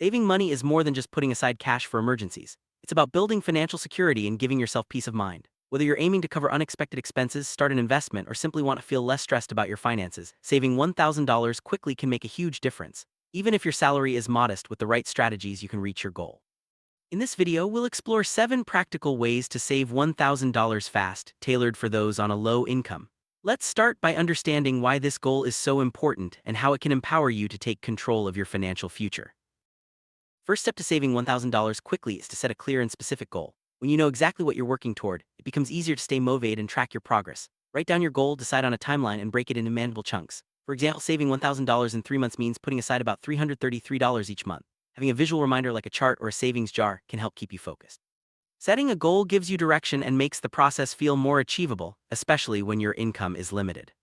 Saving money is more than just putting aside cash for emergencies. It's about building financial security and giving yourself peace of mind. Whether you're aiming to cover unexpected expenses, start an investment, or simply want to feel less stressed about your finances, saving $1,000 quickly can make a huge difference. Even if your salary is modest, with the right strategies, you can reach your goal. In this video, we'll explore 7 practical ways to save $1,000 fast, tailored for those on a low income. Let's start by understanding why this goal is so important and how it can empower you to take control of your financial future. First step to saving $1,000 quickly is to set a clear and specific goal. When you know exactly what you're working toward, it becomes easier to stay motivated and track your progress. Write down your goal, decide on a timeline, and break it into manageable chunks. For example, saving $1,000 in 3 months means putting aside about $333 each month. Having a visual reminder like a chart or a savings jar can help keep you focused. Setting a goal gives you direction and makes the process feel more achievable, especially when your income is limited.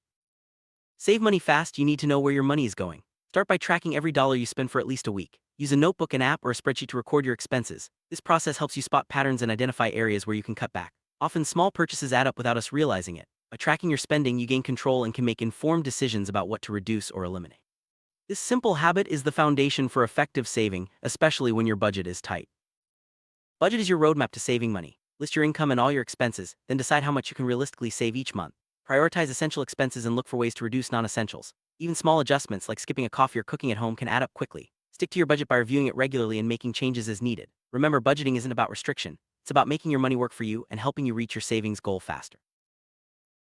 Save money fast, you need to know where your money is going. Start by tracking every dollar you spend for at least a week. Use a notebook, an app, or a spreadsheet to record your expenses. This process helps you spot patterns and identify areas where you can cut back. Often, small purchases add up without us realizing it. By tracking your spending, you gain control and can make informed decisions about what to reduce or eliminate. This simple habit is the foundation for effective saving, especially when your budget is tight. Budget is your roadmap to saving money. List your income and all your expenses, then decide how much you can realistically save each month. Prioritize essential expenses and look for ways to reduce non-essentials. Even small adjustments like skipping a coffee or cooking at home can add up quickly. Stick to your budget by reviewing it regularly and making changes as needed. Remember, budgeting isn't about restriction. It's about making your money work for you and helping you reach your savings goal faster.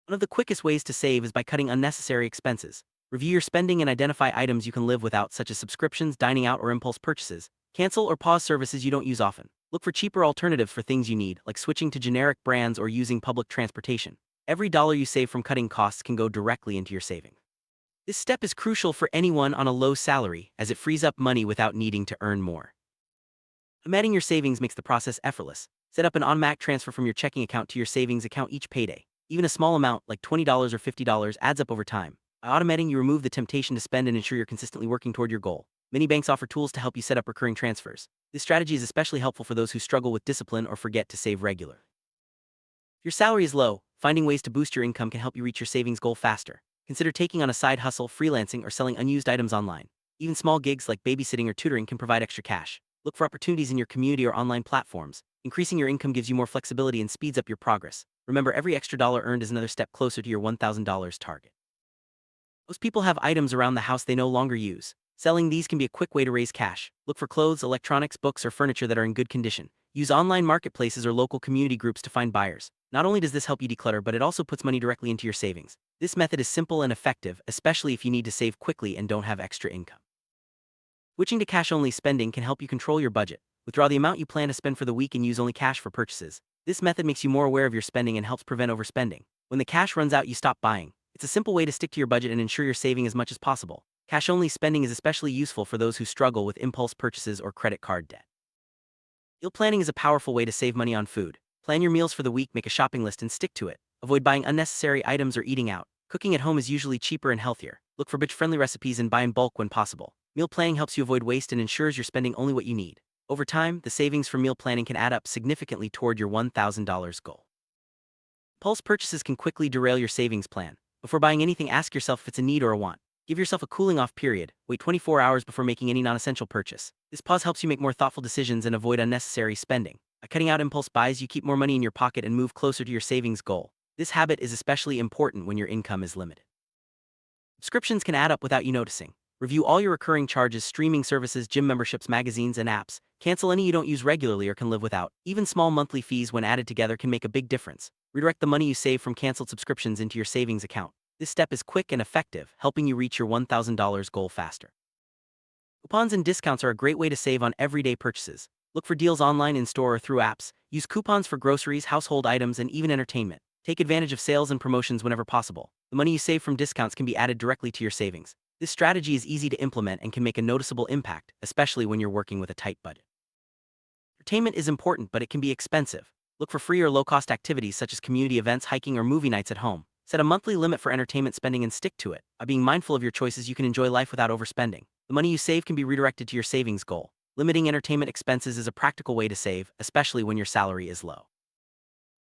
One of the quickest ways to save is by cutting unnecessary expenses. Review your spending and identify items you can live without, such as subscriptions, dining out, or impulse purchases. Cancel or pause services you don't use often. Look for cheaper alternatives for things you need, like switching to generic brands or using public transportation. Every dollar you save from cutting costs can go directly into your savings. This step is crucial for anyone on a low salary, as it frees up money without needing to earn more. Automating your savings makes the process effortless. Set up an automatic transfer from your checking account to your savings account each payday. Even a small amount, like $20 or $50, adds up over time. By automating, you remove the temptation to spend and ensure you're consistently working toward your goal. Many banks offer tools to help you set up recurring transfers. This strategy is especially helpful for those who struggle with discipline or forget to save regularly. If your salary is low, finding ways to boost your income can help you reach your savings goal faster. Consider taking on a side hustle, freelancing, or selling unused items online. Even small gigs like babysitting or tutoring can provide extra cash. Look for opportunities in your community or online platforms. Increasing your income gives you more flexibility and speeds up your progress. Remember, every extra dollar earned is another step closer to your $1,000 target. Most people have items around the house they no longer use. Selling these can be a quick way to raise cash. Look for clothes, electronics, books, or furniture that are in good condition. Use online marketplaces or local community groups to find buyers. Not only does this help you declutter, but it also puts money directly into your savings. This method is simple and effective, especially if you need to save quickly and don't have extra income. Switching to cash-only spending can help you control your budget. Withdraw the amount you plan to spend for the week and use only cash for purchases. This method makes you more aware of your spending and helps prevent overspending. When the cash runs out, you stop buying. It's a simple way to stick to your budget and ensure you're saving as much as possible. Cash-only spending is especially useful for those who struggle with impulse purchases or credit card debt. Meal planning is a powerful way to save money on food. Plan your meals for the week, make a shopping list, and stick to it. Avoid buying unnecessary items or eating out. Cooking at home is usually cheaper and healthier. Look for budget-friendly recipes and buy in bulk when possible. Meal planning helps you avoid waste and ensures you're spending only what you need. Over time, the savings from meal planning can add up significantly toward your $1,000 goal. Impulse purchases can quickly derail your savings plan. Before buying anything, ask yourself if it's a need or a want. Give yourself a cooling-off period. Wait 24 hours before making any non-essential purchase. This pause helps you make more thoughtful decisions and avoid unnecessary spending. By cutting out impulse buys, you keep more money in your pocket and move closer to your savings goal. This habit is especially important when your income is limited. Subscriptions can add up without you noticing. Review all your recurring charges, streaming services, gym memberships, magazines, and apps. Cancel any you don't use regularly or can live without. Even small monthly fees, when added together, can make a big difference. Redirect the money you save from canceled subscriptions into your savings account. This step is quick and effective, helping you reach your $1,000 goal faster. Coupons and discounts are a great way to save on everyday purchases. Look for deals online, in-store, or through apps. Use coupons for groceries, household items, and even entertainment. Take advantage of sales and promotions whenever possible. The money you save from discounts can be added directly to your savings. This strategy is easy to implement and can make a noticeable impact, especially when you're working with a tight budget. Entertainment is important, but it can be expensive. Look for free or low-cost activities such as community events, hiking, or movie nights at home. Set a monthly limit for entertainment spending and stick to it. By being mindful of your choices, you can enjoy life without overspending. The money you save can be redirected to your savings goal. Limiting entertainment expenses is a practical way to save, especially when your salary is low.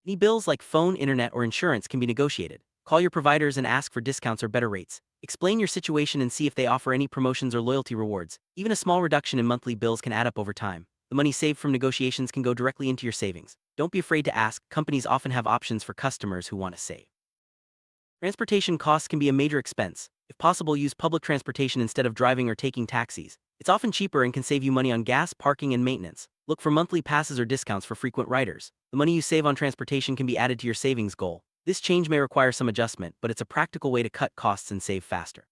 Any bills like phone, internet, or insurance can be negotiated. Call your providers and ask for discounts or better rates. Explain your situation and see if they offer any promotions or loyalty rewards. Even a small reduction in monthly bills can add up over time. The money saved from negotiations can go directly into your savings. Don't be afraid to ask. Companies often have options for customers who want to save. Transportation costs can be a major expense. If possible, use public transportation instead of driving or taking taxis. It's often cheaper and can save you money on gas, parking, and maintenance. Look for monthly passes or discounts for frequent riders. The money you save on transportation can be added to your savings goal. This change may require some adjustment, but it's a practical way to cut costs and save faster.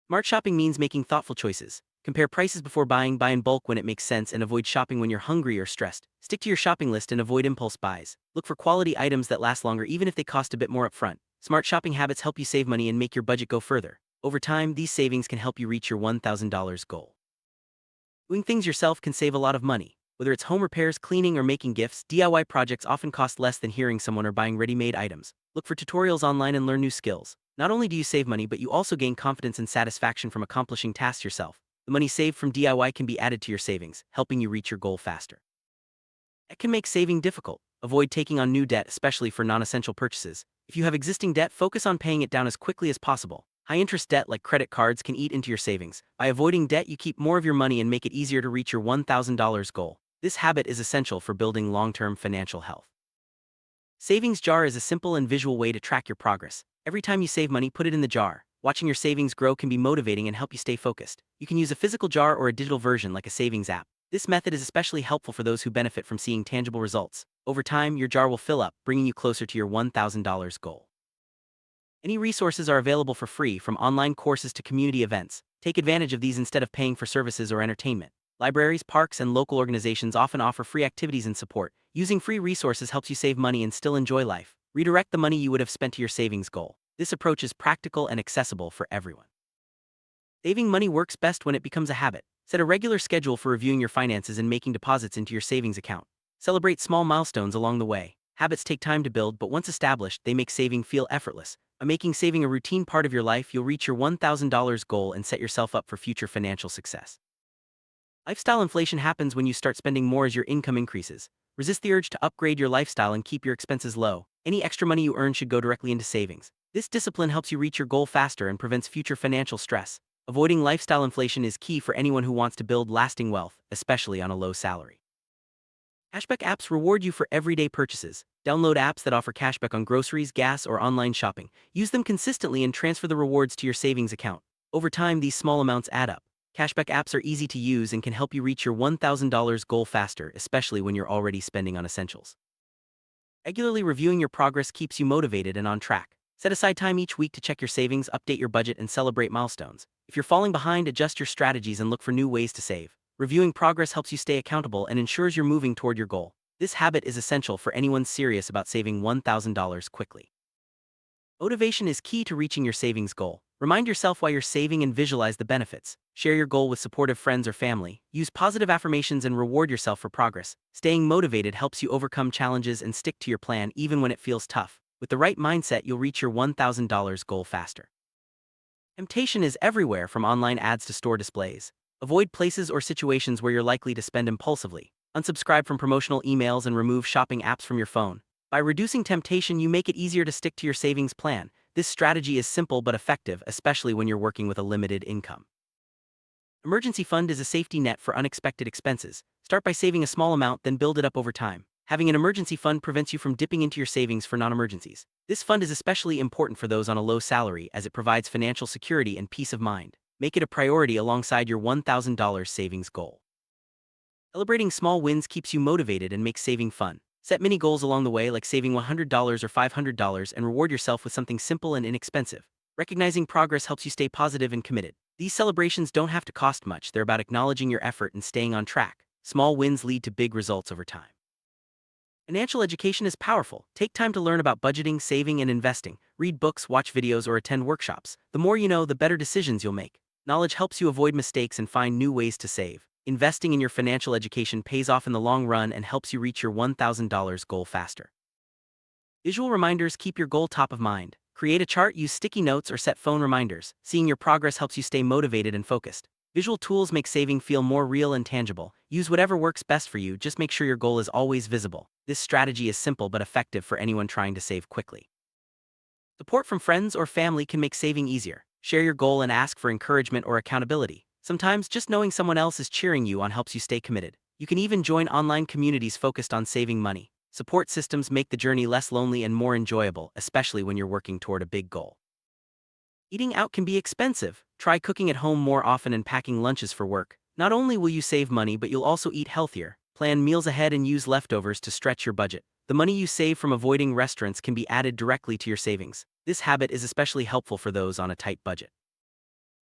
Smart shopping means making thoughtful choices. Compare prices before buying, buy in bulk when it makes sense, and avoid shopping when you're hungry or stressed. Stick to your shopping list and avoid impulse buys. Look for quality items that last longer even if they cost a bit more upfront. Smart shopping habits help you save money and make your budget go further. Over time, these savings can help you reach your $1,000 goal. Doing things yourself can save a lot of money. Whether it's home repairs, cleaning, or making gifts, DIY projects often cost less than hiring someone or buying ready-made items. Look for tutorials online and learn new skills. Not only do you save money, but you also gain confidence and satisfaction from accomplishing tasks yourself. The money saved from DIY can be added to your savings, helping you reach your goal faster. It can make saving difficult. Avoid taking on new debt, especially for non-essential purchases. If you have existing debt, focus on paying it down as quickly as possible. High-interest debt like credit cards can eat into your savings. By avoiding debt, you keep more of your money and make it easier to reach your $1,000 goal. This habit is essential for building long-term financial health. Savings jar is a simple and visual way to track your progress. Every time you save money, put it in the jar. Watching your savings grow can be motivating and help you stay focused. You can use a physical jar or a digital version like a savings app. This method is especially helpful for those who benefit from seeing tangible results. Over time, your jar will fill up, bringing you closer to your $1,000 goal. Any resources are available for free, from online courses to community events. Take advantage of these instead of paying for services or entertainment. Libraries, parks, and local organizations often offer free activities and support. Using free resources helps you save money and still enjoy life. Redirect the money you would have spent to your savings goal. This approach is practical and accessible for everyone. Saving money works best when it becomes a habit. Set a regular schedule for reviewing your finances and making deposits into your savings account. Celebrate small milestones along the way. Habits take time to build, but once established, they make saving feel effortless. By making saving a routine part of your life, you'll reach your $1,000 goal and set yourself up for future financial success. Lifestyle inflation happens when you start spending more as your income increases. Resist the urge to upgrade your lifestyle and keep your expenses low. Any extra money you earn should go directly into savings. This discipline helps you reach your goal faster and prevents future financial stress. Avoiding lifestyle inflation is key for anyone who wants to build lasting wealth, especially on a low salary. Cashback apps reward you for everyday purchases. Download apps that offer cashback on groceries, gas, or online shopping. Use them consistently and transfer the rewards to your savings account. Over time, these small amounts add up. Cashback apps are easy to use and can help you reach your $1,000 goal faster, especially when you're already spending on essentials. Regularly reviewing your progress keeps you motivated and on track. Set aside time each week to check your savings, update your budget, and celebrate milestones. If you're falling behind, adjust your strategies and look for new ways to save. Reviewing progress helps you stay accountable and ensures you're moving toward your goal. This habit is essential for anyone serious about saving $1,000 quickly. Motivation is key to reaching your savings goal. Remind yourself why you're saving and visualize the benefits. Share your goal with supportive friends or family. Use positive affirmations and reward yourself for progress. Staying motivated helps you overcome challenges and stick to your plan even when it feels tough. With the right mindset, you'll reach your $1,000 goal faster. Temptation is everywhere, from online ads to store displays. Avoid places or situations where you're likely to spend impulsively. Unsubscribe from promotional emails and remove shopping apps from your phone. By reducing temptation, you make it easier to stick to your savings plan. This strategy is simple but effective, especially when you're working with a limited income. Emergency fund is a safety net for unexpected expenses. Start by saving a small amount, then build it up over time. Having an emergency fund prevents you from dipping into your savings for non-emergencies. This fund is especially important for those on a low salary, as it provides financial security and peace of mind. Make it a priority alongside your $1,000 savings goal. Celebrating small wins keeps you motivated and makes saving fun. Set mini goals along the way, like saving $100 or $500, and reward yourself with something simple and inexpensive. Recognizing progress helps you stay positive and committed. These celebrations don't have to cost much. They're about acknowledging your effort and staying on track. Small wins lead to big results over time. Financial education is powerful. Take time to learn about budgeting, saving, and investing. Read books, watch videos, or attend workshops. The more you know, the better decisions you'll make. Knowledge helps you avoid mistakes and find new ways to save. Investing in your financial education pays off in the long run and helps you reach your $1,000 goal faster. Visual reminders keep your goal top of mind. Create a chart, use sticky notes, or set phone reminders. Seeing your progress helps you stay motivated and focused. Visual tools make saving feel more real and tangible. Use whatever works best for you, just make sure your goal is always visible. This strategy is simple but effective for anyone trying to save quickly. Support from friends or family can make saving easier. Share your goal and ask for encouragement or accountability. Sometimes just knowing someone else is cheering you on helps you stay committed. You can even join online communities focused on saving money. Support systems make the journey less lonely and more enjoyable, especially when you're working toward a big goal. Eating out can be expensive. Try cooking at home more often and packing lunches for work. Not only will you save money, but you'll also eat healthier. Plan meals ahead and use leftovers to stretch your budget. The money you save from avoiding restaurants can be added directly to your savings. This habit is especially helpful for those on a tight budget.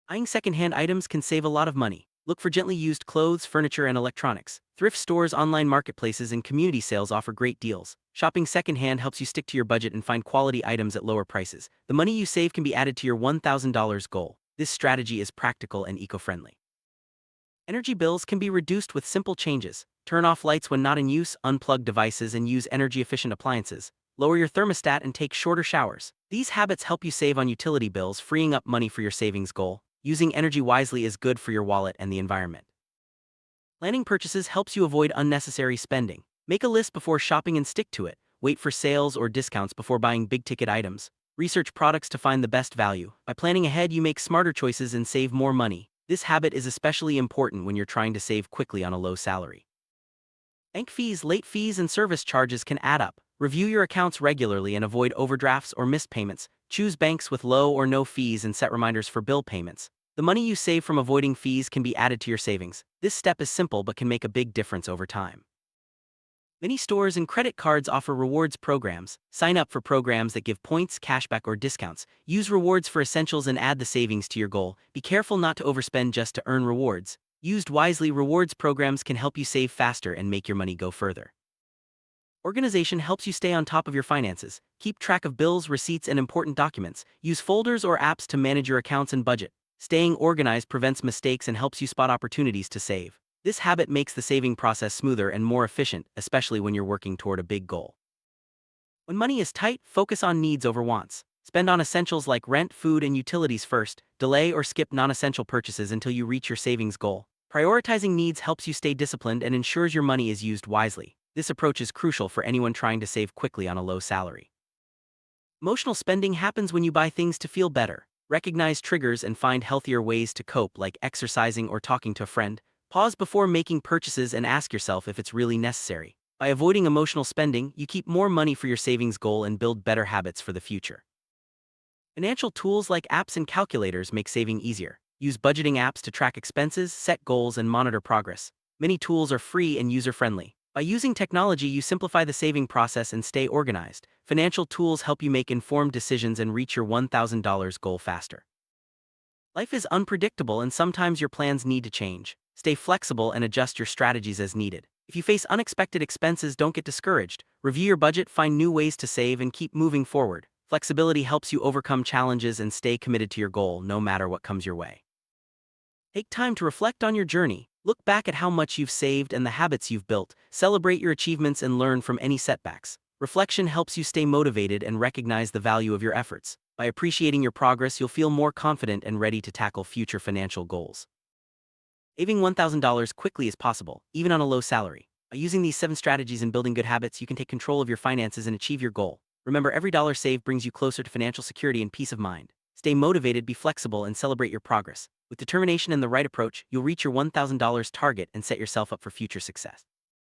Buying secondhand items can save a lot of money. Look for gently used clothes, furniture, and electronics. Thrift stores, online marketplaces, and community sales offer great deals. Shopping secondhand helps you stick to your budget and find quality items at lower prices. The money you save can be added to your $1,000 goal. This strategy is practical and eco-friendly. Energy bills can be reduced with simple changes. Turn off lights when not in use, unplug devices, and use energy-efficient appliances. Lower your thermostat and take shorter showers. These habits help you save on utility bills, freeing up money for your savings goal. Using energy wisely is good for your wallet and the environment. Planning purchases helps you avoid unnecessary spending. Make a list before shopping and stick to it. Wait for sales or discounts before buying big-ticket items. Research products to find the best value. By planning ahead, you make smarter choices and save more money. This habit is especially important when you're trying to save quickly on a low salary. Bank fees, late fees, and service charges can add up. Review your accounts regularly and avoid overdrafts or missed payments. Choose banks with low or no fees and set reminders for bill payments. The money you save from avoiding fees can be added to your savings. This step is simple but can make a big difference over time. Many stores and credit cards offer rewards programs. Sign up for programs that give points, cashback, or discounts. Use rewards for essentials and add the savings to your goal. Be careful not to overspend just to earn rewards. Used wisely, rewards programs can help you save faster and make your money go further. Organization helps you stay on top of your finances. Keep track of bills, receipts, and important documents. Use folders or apps to manage your accounts and budget. Staying organized prevents mistakes and helps you spot opportunities to save. This habit makes the saving process smoother and more efficient, especially when you're working toward a big goal. When money is tight, focus on needs over wants. Spend on essentials like rent, food, and utilities first. Delay or skip non-essential purchases until you reach your savings goal. Prioritizing needs helps you stay disciplined and ensures your money is used wisely. This approach is crucial for anyone trying to save quickly on a low salary. Emotional spending happens when you buy things to feel better. Recognize triggers and find healthier ways to cope, like exercising or talking to a friend. Pause before making purchases and ask yourself if it's really necessary. By avoiding emotional spending, you keep more money for your savings goal and build better habits for the future. Financial tools like apps and calculators make saving easier. Use budgeting apps to track expenses, set goals, and monitor progress. Many tools are free and user-friendly. By using technology, you simplify the saving process and stay organized. Financial tools help you make informed decisions and reach your $1,000 goal faster. Life is unpredictable and sometimes your plans need to change. Stay flexible and adjust your strategies as needed. If you face unexpected expenses, don't get discouraged. Review your budget, find new ways to save, and keep moving forward. Flexibility helps you overcome challenges and stay committed to your goal no matter what comes your way. Take time to reflect on your journey. Look back at how much you've saved and the habits you've built. Celebrate your achievements and learn from any setbacks. Reflection helps you stay motivated and recognize the value of your efforts. By appreciating your progress, you'll feel more confident and ready to tackle future financial goals. Saving $1,000 quickly is possible, even on a low salary. By using these 7 strategies and building good habits, you can take control of your finances and achieve your goal. Remember, every dollar saved brings you closer to financial security and peace of mind. Stay motivated, be flexible, and celebrate your progress. With determination and the right approach, you'll reach your $1,000 target and set yourself up for future success.